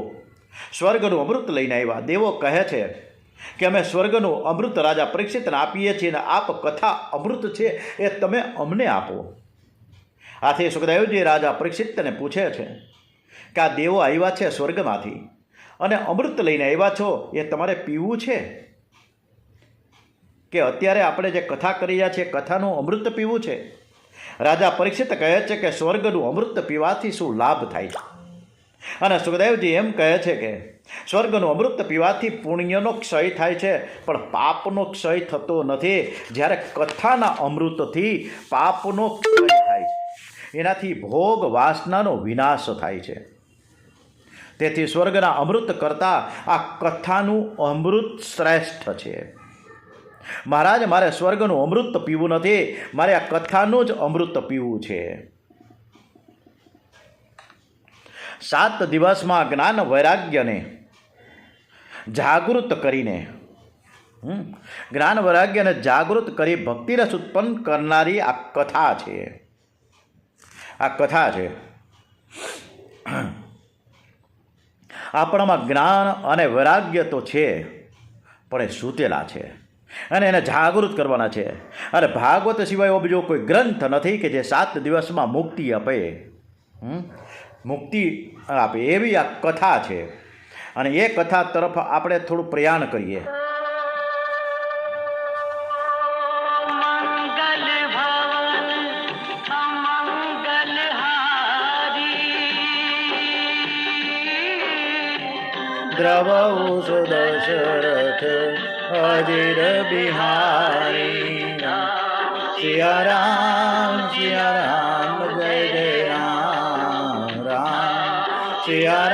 સ્વર્ગનું અમૃત લઈને આવ્યા. દેવો કહે છે કે અમે સ્વર્ગનું અમૃત રાજા પરીક્ષિતને આપીએ છીએ અને આપ કથા અમૃત છે એ તમે અમને આપો. આથી સુખદેવજી રાજા પરીક્ષિતને પૂછે છે કે આ દેવો આવ્યા છે સ્વર્ગમાંથી અને અમૃત લઈને આવ્યા છો, એ તમારે પીવું છે? કે અત્યારે આપણે જે કથા કરી રહ્યા છીએ કથાનું અમૃત પીવું છે. રાજા પરીક્ષિત કહે છે કે સ્વર્ગનું અમૃત પીવાથી શું લાભ થાય છે, અને સુખદેવજી એમ કહે છે કે સ્વર્ગનું અમૃત પીવાથી પુણ્યનો ક્ષય થાય છે પણ પાપનો ક્ષય થતો નથી. જ્યારે કથાના અમૃતથી પાપનો ક્ષય થાય છે, એનાથી ભોગ વાસનાનો વિનાશ થાય છે. તેથી સ્વર્ગના અમૃત કરતાં આ કથાનું અમૃત શ્રેષ્ઠ છે. મહારાજ, મારે સ્વર્ગનું અમૃત પીવું નથી, મારે આ કથાનું જ અમૃત પીવું છે. 7 દિવસમાં જ્ઞાન વૈરાગ્યને જાગૃત કરીને જ્ઞાન વૈરાગ્યને જાગૃત કરી ભક્તિરસ ઉત્પન્ન કરનારી આ કથા છે. આ કથા છે. આપણામાં જ્ઞાન અને વૈરાગ્ય તો છે પણ એ સૂતેલા છે અને એને જાગૃત કરવાના છે. અને ભાગવત સિવાય એવો બીજો કોઈ ગ્રંથ નથી કે જે 7 દિવસમાં મુક્તિ આપે. મુક્તિ આપે એવી આ કથા છે. અને એ કથા તરફ આપણે થોડું પ્રયાણ કરીએ. દ્રવઉ દશરથ અજીર બિહારી સિયા રામ જય જય રામ રામ સિયા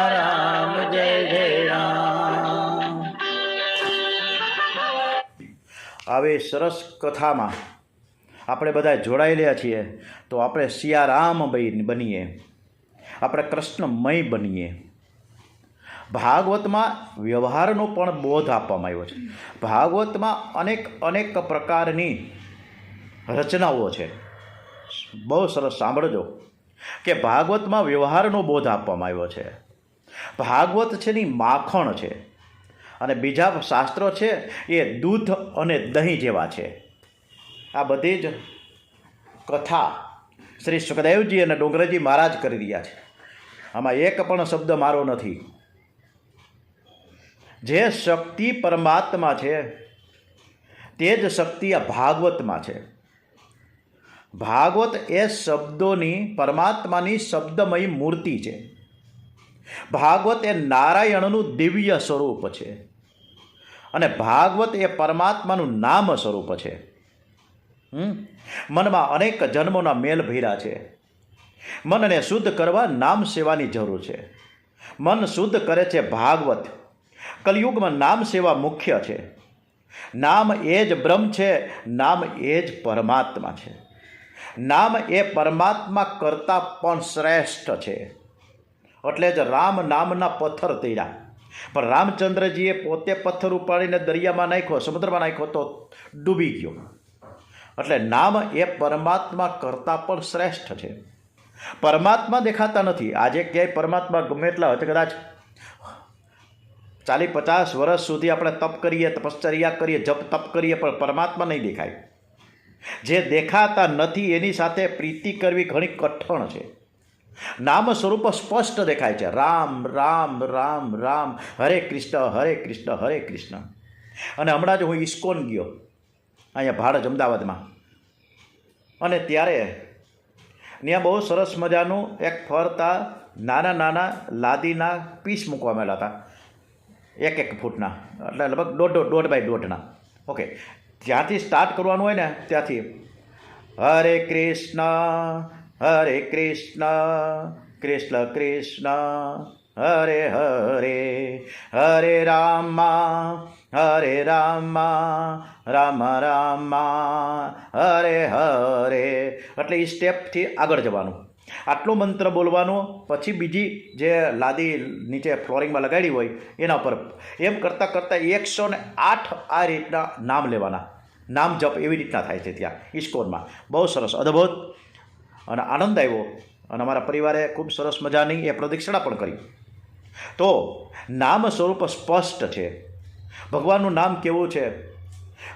રામ જય જય રામ. આવી સરસ કથામાં આપણે બધા જોડાયેલા છીએ તો આપણે સિયારામ બનીએ, આપણે કૃષ્ણમય બનીએ. ભાગવતમાં વ્યવહારનો પણ બોધ આપવામાં આવ્યો છે. ભાગવતમાં અનેક પ્રકારની રચનાઓ છે. બહુ સરસ સાંભળજો કે ભાગવતમાં વ્યવહારનો બોધ આપવામાં આવ્યો છે. ભાગવત છે ની માખણ છે અને બીજા શાસ્ત્રો છે એ દૂધ અને દહીં જેવા છે. આ બધી જ કથા શ્રી સુખદેવજી અને ડુંગરજી મહારાજ કરી રહ્યા છે. આમાં એક પણ શબ્દ મારો નથી. જે શક્તિ પરમાત્મા છે તે જ શક્તિ આ ભાગવતમાં છે. ભાગવત એ શબ્દોની પરમાત્માની શબ્દમય મૂર્તિ છે. ભાગવત એ નારાયણનું દિવ્ય સ્વરૂપ છે અને ભાગવત એ પરમાત્માનું નામ સ્વરૂપ છે. મનમાં અનેક જન્મોના મેલ ભર્યા છે. મનને શુદ્ધ કરવા નામ સેવાની જરૂર છે. મન શુદ્ધ કરે છે ભાગવત. કલયુગમાં નામ સેવા મુખ્ય છે. નામ એ જ બ્રહ્મ છે, નામ એ જ પરમાત્મા છે. નામ એ પરમાત્મા કરતાં પણ શ્રેષ્ઠ છે. એટલે જ રામ નામના પથ્થર તૈરા, પણ રામચંદ્રજીએ પોતે પથ્થર ઉપાડીને દરિયામાં નાખ્યો, સમુદ્રમાં નાખ્યો તો ડૂબી ગયો. એટલે નામ એ પરમાત્મા કરતાં પણ શ્રેષ્ઠ છે. પરમાત્મા દેખાતા નથી. આજે ક્યાંય પરમાત્મા ગમે એટલા હોય તો કદાચ 40-50 વર્ષ સુધી આપણે તપ કરીએ, તપશ્ચર્યા કરીએ, જપ તપ કરીએ, પણ પરમાત્મા નહીં દેખાય. જે દેખાતા નથી એની સાથે પ્રીતિ કરવી ઘણી કઠણ છે. નામ સ્વરૂપ સ્પષ્ટ દેખાય છે. રામ રામ રામ રામ, હરે કૃષ્ણ હરે કૃષ્ણ હરે કૃષ્ણ. અને હમણાં જ હું ઇસ્કોન ગયો, અહીંયા ભાડજ અમદાવાદમાં, અને ત્યારે ત્યાં બહુ સરસ મજાનું એક ફરતા નાના લાદીના પીસ મૂકવા મળ્યા હતા, 1 ફૂટના, એટલે લગભગ 1.5 બાય 1.5ના. ઓકે, જ્યાંથી સ્ટાર્ટ કરવાનું હોય ને ત્યાંથી હરે કૃષ્ણ કૃષ્ણ કૃષ્ણ હરે હરે, હરે રામ રામ રામ હરે હરે. એટલે એ સ્ટેપથી આગળ જવાનું. આટલો મંત્ર બોલવાનો, પછી બીજી જે લાદી નીચે ફ્લોરિંગમાં લગાડી હોય એના પર એમ કરતાં 108 આ રીતના નામ લેવાના. નામ જપ એવી રીતના થાય છે ત્યાં ઇસ્કોનમાં. બહુ સરસ, અદ્ભુત અને આનંદ આવ્યો. અને અમારા પરિવારે ખૂબ સરસ મજાની એ પ્રદક્ષિણા પણ કરી. તો નામ સ્વરૂપ સ્પષ્ટ છે. ભગવાનનું નામ કેવું છે?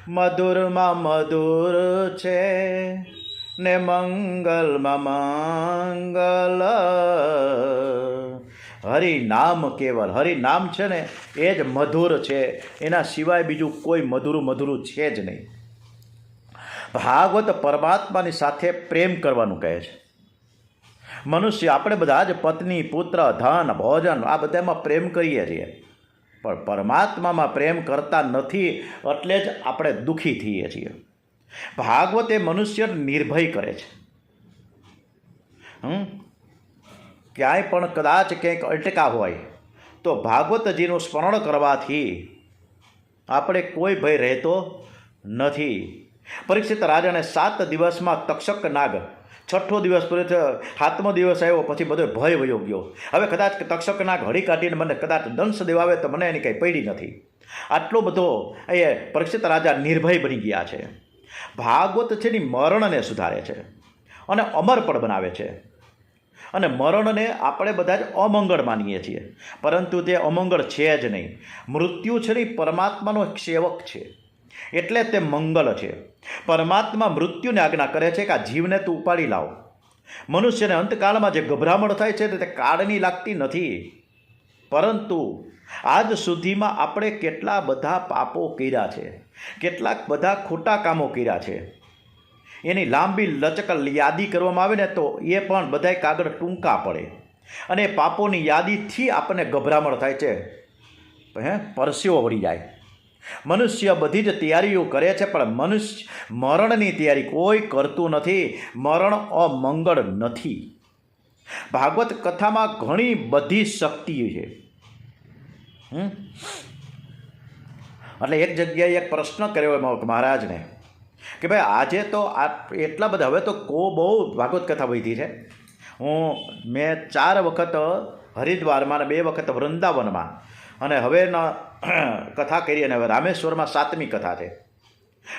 મધુરમાં મધુર છે ને મંગલમાં મંગલ, હરિનામ કેવલ, હરિનામ છે ને એ જ મધુર છે, એના સિવાય બીજું કોઈ મધુરું છે જ નહીં. ભાગવત પરમાત્માની સાથે પ્રેમ કરવાનું કહે છે. મનુષ્ય આપણે બધા જ પત્ની, પુત્ર, ધન, ભોજન આ બધામાં પ્રેમ કરીએ છીએ, પણ પરમાત્મામાં પ્રેમ કરતા નથી, એટલે જ આપણે દુઃખી થઈએ છીએ. ભાગવત એ મનુષ્ય નિર્ભય કરે છે. ક્યાંય પણ કદાચ ક્યાંક અટકા હોય તો ભાગવતજીનું સ્મરણ કરવાથી આપણે કોઈ ભય રહેતો નથી. પરીક્ષિત રાજાને 7 દિવસમાં તક્ષક નાગ, 6ઠ્ઠો દિવસ પૂરો થયો, 7મો દિવસ આવ્યો, પછી બધો ભય વયો ગયો. હવે કદાચ તક્ષક નાગ હળી કાઢીને મને કદાચ દંશ દેવા આવે તો મને એની કંઈ પડી નથી. આટલો બધો એ પરીક્ષિત રાજા નિર્ભય બની ગયા છે. ભાગવત છે ને મરણને સુધારે છે અને અમર પણ બનાવે છે. અને મરણને આપણે બધા જ અમંગળ માનીએ છીએ, પરંતુ તે અમંગળ છે જ નહીં. મૃત્યુ છે ને પરમાત્માનો એક સેવક છે, એટલે તે મંગળ છે. પરમાત્મા મૃત્યુને આજ્ઞા કરે છે કે આ જીવને તું ઉપાડી લાવ. મનુષ્યને અંતકાળમાં જે ગભરામણ થાય છે તે કાળની લાગતી નથી, પરંતુ આજ સુધીમાં આપણે કેટલા બધા પાપો કર્યા છે, કેટલાક બધા ખોટા કામો કર્યા છે. એની લાંબી લચક યાદી કરવામાં આવે ને તો એ પણ બધાય કાગળ ટૂંકા પડે, અને પાપોની યાદીથી આપણને ગભરામણ થાય છે, પરસેવો વળી જાય. મનુષ્ય બધી જ તૈયારીઓ કરે છે, પણ મરણની તૈયારી કોઈ કરતું નથી. મરણ અમંગળ નથી. ભાગવત કથામાં ઘણી બધી શક્તિ છે. એટલે એક જગ્યાએ એક પ્રશ્ન કર્યો મહારાજને કે ભાઈ આજે તો આ એટલા બધા, હવે તો બહુ ભાગવત કથા વધી છે. મેં 4 વખત હરિદ્વારમાં અને 2 વખત વૃંદાવનમાં, અને હવે કથા કરી, અને હવે રામેશ્વરમાં 7મી કથા છે.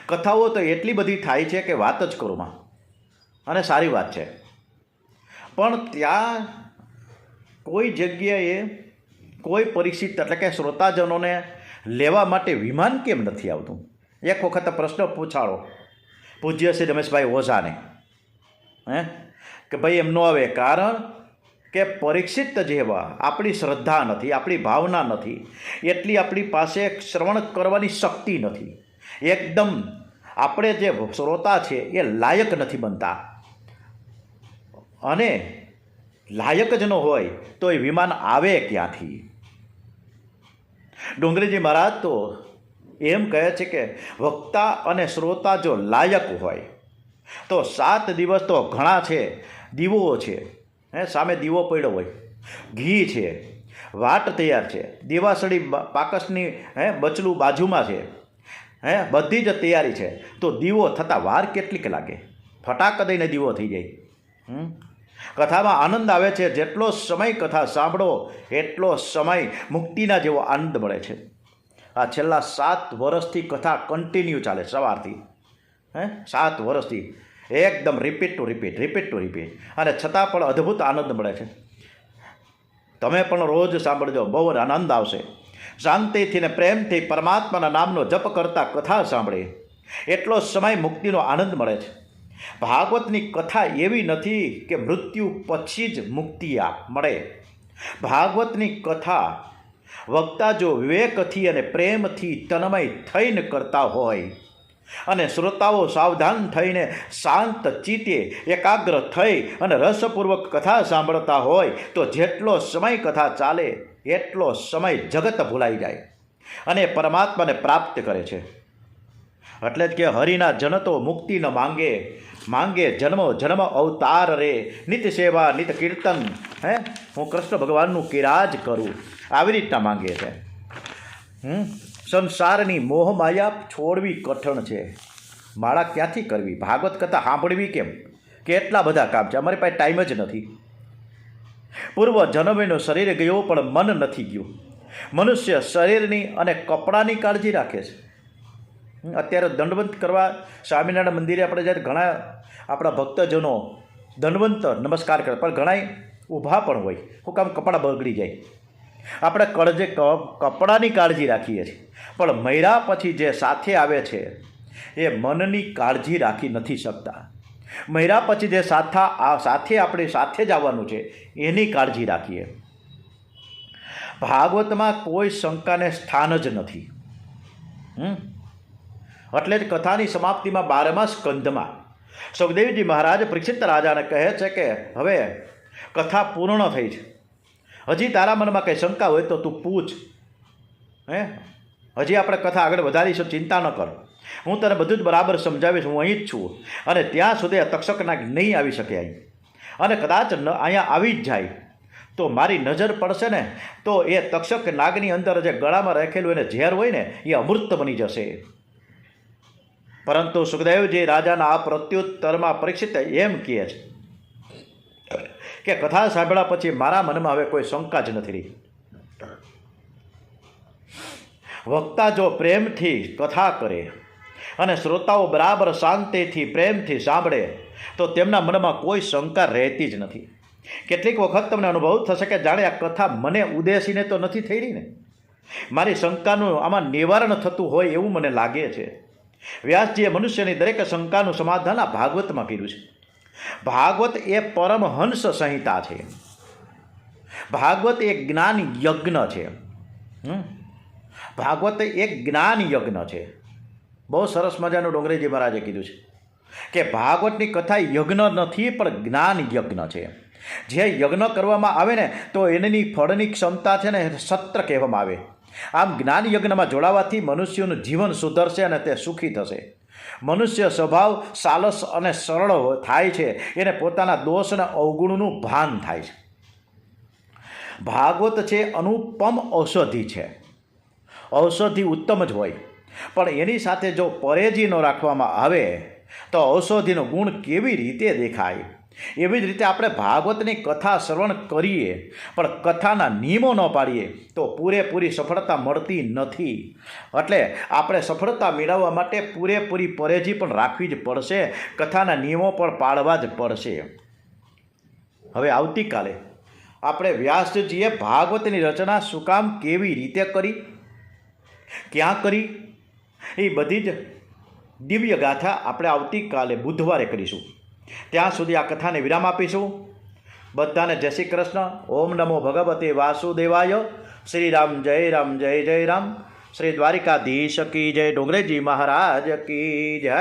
કથાઓ તો એટલી બધી થાય છે કે વાત જ કરુંમાં, અને સારી વાત છે. પણ ત્યાં કોઈ જગ્યાએ કોઈ પરિસ્થિતિ, એટલે કે શ્રોતાજનોને લેવા માટે વિમાન કેમ નથી આવતું? એક વખત પ્રશ્ન પૂછાડો પૂજ્ય શ્રી રમેશભાઈ ઓઝાને, કે ભાઈ એમ ન આવે, કારણ કે પરીક્ષિત જેવા આપણી શ્રદ્ધા નથી, આપણી ભાવના નથી, એટલી આપણી પાસે શ્રવણ કરવાની શક્તિ નથી. એકદમ આપણે જે શ્રોતા છે એ લાયક નથી બનતા, અને લાયક જ ન હોય તો એ વિમાન આવે ક્યાંથી? ડુંગરીજી મહારાજ તો એમ કહે છે કે વક્તા અને શ્રોતા જો લાયક હોય તો 7 દિવસ તો ઘણા છે. દીવો છે, સામે દીવો પડ્યો હોય, ઘી છે, વાટ તૈયાર છે, દીવાસળી પાકસની બચલું બાજુમાં છે, બધી જ તૈયારી છે, તો દીવો થતાં વાર કેટલીક લાગે? ફટાક દઈને દીવો થઈ જાય. કથામાં આનંદ આવે છે. જેટલો સમય કથા સાંભળો એટલો સમય મુક્તિના જેવો આનંદ મળે છે. આ છેલ્લા 7 વર્ષથી કથા કન્ટિન્યુ ચાલે, સવારથી 7 વર્ષથી એકદમ રિપીટ ટુ રિપીટ, અને છતાં પણ અદ્ભુત આનંદ મળે છે. તમે પણ રોજ સાંભળજો, બહુ આનંદ આવશે. શાંતિથી ને પ્રેમથી પરમાત્માના નામનો જપ કરતા કથા સાંભળે એટલો સમય મુક્તિનો આનંદ મળે છે. ભાગવતની કથા એવી નથી કે મૃત્યુ પછી જ મુક્તિ મળે. ભાગવતની કથા વક્તા જો વિવેકથી અને પ્રેમથી તન્મય થઈને કરતા હોય, અને શ્રોતાઓ સાવધાન થઈને શાંત ચિત્તે એકાગ્ર થઈ અને રસપૂર્વક કથા સાંભળતા હોય, તો જેટલો સમય કથા ચાલે એટલો સમય જગત ભૂલાઈ જાય અને પરમાત્માને પ્રાપ્ત કરે છે. એટલે જ કે હરિના જન તો મુક્તિ ન માંગે જન્મો જન્મ અવતાર રે, નિત સેવા નિત કીર્તન, હું કૃષ્ણ ભગવાનનું કિરાજ કરું, આવી રીતના માંગે છે. સંસારની મોહમાયા છોડવી કઠણ છે. માળા ક્યાંથી કરવી? ભાગવત કથા સાંભળવી કેમ? કેટલા બધા કામ છે, અમારી પાસે ટાઈમ જ નથી. પૂર્વ જન્મેનું શરીર ગયો પણ મન નથી ગયું. મનુષ્ય શરીરની અને કપડાની કાળજી રાખે છે. અત્યારે દંડવંત કરવા સ્વામિનારાયણ મંદિરે આપણે જ્યારે ઘણા આપણા ભક્તજનો દંડવંત નમસ્કાર કરે, પણ ઘણા ઊભા પણ હોય. શું કામ? કપડાં બગડી જાય. આપણે કપડાની કાળજી રાખીએ છીએ, પણ મર્યા પછી જે સાથે આવે છે એ મનની કાળજી રાખી નથી શકતા. મર્યા પછી જે સાથે આપણે સાથે જ આવવાનું છે એની કાળજી રાખીએ. ભાગવતમાં કોઈ શંકાને સ્થાન જ નથી. એટલે જ કથાની સમાપ્તિમાં 12મા સ્કંધમાં સુખદેવજી મહારાજ પરીક્ષિત રાજાને કહે છે કે હવે કથા પૂર્ણ થઈ છે, હજી તારા મનમાં કંઈ શંકા હોય તો તું પૂછ. હજી આપણે કથા આગળ વધારીશું, ચિંતા ન કર, હું તને બધું જ બરાબર સમજાવીશ, હું અહીં જ છું. અને ત્યાં સુધી આ તક્ષકનાગ નહીં આવી શકે અહીં, અને કદાચ અહીંયા આવી જ જાય તો મારી નજર પડશે ને તો એ તક્ષક નાગની અંદર જે ગળામાં રાખેલું એને ઝેર હોય ને એ અમૃત બની જશે. પરંતુ સુખદેવજી રાજાના આ પ્રત્યુત્તરમાં પરીક્ષિત એમ કહે છે કે કથા સાંભળ્યા પછી મારા મનમાં હવે કોઈ શંકા જ નથી રહી. વક્તા જો પ્રેમથી કથા કરે અને શ્રોતાઓ બરાબર શાંતિથી પ્રેમથી સાંભળે તો તેમના મનમાં કોઈ શંકા રહેતી જ નથી. કેટલીક વખત તમને અનુભવ થશે કે જાણે આ કથા મને ઉદ્દેશીને તો નથી થઈ રહી ને, મારી શંકાનું આમાં નિવારણ થતું હોય એવું મને લાગે છે. વ્યાસજીએ મનુષ્યની દરેક શંકાનું સમાધાન આ ભાગવતમાં કર્યું છે. ભાગવત એ પરમહંસ સંહિતા છે. ભાગવત એક જ્ઞાન યજ્ઞ છે. ભાગવત એક જ્ઞાન યજ્ઞ છે. બહુ સરસ મજાનું ડોંગરેજી મહારાજે કીધું છે કે ભાગવતની કથા યજ્ઞ નથી પણ જ્ઞાન યજ્ઞ છે. જે યજ્ઞ કરવામાં આવે ને તો એની ફળની ક્ષમતા છે ને સત્ર કહેવામાં આવે. આમ જ્ઞાન યજ્ઞમાં જોડાવાથી મનુષ્યનું જીવન સુધરશે અને તે સુખી થશે. મનુષ્ય સ્વભાવ સાલસ અને સરળ થાય છે, એને પોતાના દોષ અને અવગુણનું ભાન થાય છે. ભાગવત છે અનુપમ ઔષધિ છે. ઔષધિ ઉત્તમ જ હોય પણ એની સાથે જો પરેજી ન રાખવામાં આવે તો ઔષધિનો ગુણ કેવી રીતે દેખાય. એવી જ રીતે આપણે ભાગવતની કથા શ્રવણ કરીએ પણ કથાના નિયમો ન પાડીએ તો પૂરેપૂરી સફળતા મળતી નથી. એટલે આપણે સફળતા મેળવવા માટે પૂરેપૂરી પરેજી પણ રાખવી જ પડશે, કથાના નિયમો પણ પાળવા જ પડશે. હવે આવતીકાલે આપણે વ્યાસજીએ ભાગવતની રચના શું કામ કેવી રીતે કરી, ક્યાં કરી, એ બધી જ દિવ્ય ગાથા આપણે આવતીકાલે બુધવારે કરીશું. ત્યાં સુધી આ કથાને વિરામ આપીશું. બધાને જય શ્રી કૃષ્ણ. ઓમ નમો ભગવતે વાસુદેવાય. શ્રી રામ જય રામ જય જય રામ. શ્રી દ્વારિકાધીશ કી જય. ડોંગરેજી મહારાજ કી જય.